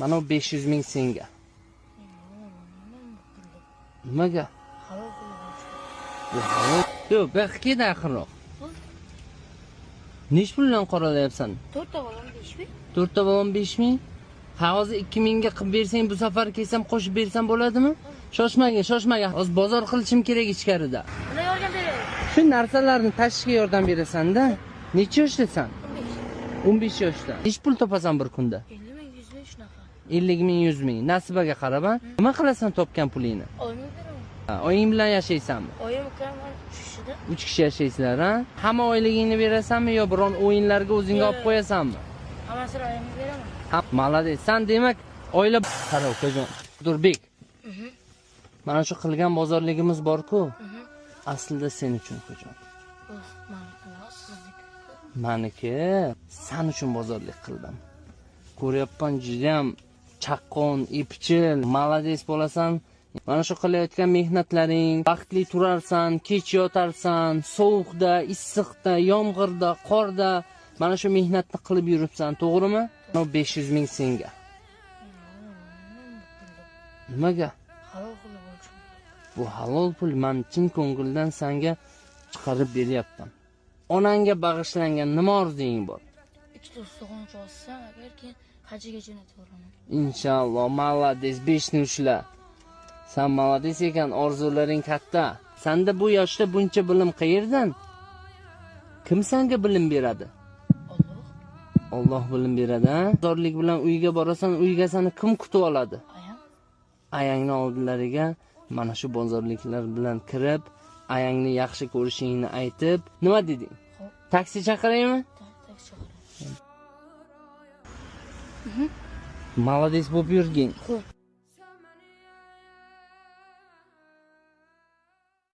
Mana bu 500 ming senga. Nimaga? Yo'q, baqida axirroq. Nech pul bilan qoralayapsan? 4 ta bolam 5 ming. 4 ta bolam 5 ming. Ha, hozir 2 mingga qilib bersang, bu safar kelsam qo'shib bersam bo'ladimi? Shoshmagin. Hozir bozor qilishim kerak ichkarida. Nima yordam berasiz? Shu narsalarni tashishga yordam berasan-da. Necha yoshdasan? 15 yoshda. Nech pul topasan bir kunda? 50 ming, 100 ming shunaqa. 50 ming, 100 ming. Nasibaga qarab, ha? Nima qilasan topgan pulingni? Oyimga beraman. Oying bilan yashaysanmi? Oyim ukam 3 kishida. 3 kishi yashaysizlar, ha? Hamma oyligingni berasanmi yo biron o'yinlarga o'zingga olib qo'yasanmi? Hammasini oyimga beraman. Ha, malades. Sen demak oila qara ukajon. Durbek. Mana shu qilgan bozorligimiz bor-ku. Aslida sen uchun ukajon. Meniki sen uchun bozorlik qildim. Ko'ryapman, juda ham chaqqon, ipchil, malades bo'lasan. Mana shu qilayotgan mehnatlaring, vaqtli turarsan, kech yotarsan, sovuqda, issiqda, yomg'irda, qorda mana shu mehnatni qilib yuribsan, to'g'rimi? Mana 500 ming senga. Nimaga? Halol pul bo'lsin. Bu halol pul, men chin ko'ngildan senga chiqarib beryapman. Onangga bag'ishlangan nima orzung bor? Ikkita ustaxonachi olsam, agar keyin hajiga jo'natib yuboraman. Inshaalloh, malades, 5 ni ushla. Sen malades ekan, orzularing katta. Senda bu yoshda buncha bilim qayerdan? Kim senga bilim beradi? Alloh bilim beradi, ha? Zorlik bilan uyga borasan, uyga seni kim kutib oladi? Ayangni oldilariga mana shu bozorliklar bilan kirib, ayangni yaxshi ko'rishingni aytib, nima deding? Taksi chaqiraymi? Taksi chaqiraman. Malades bo'lib yurgin. Xo'p.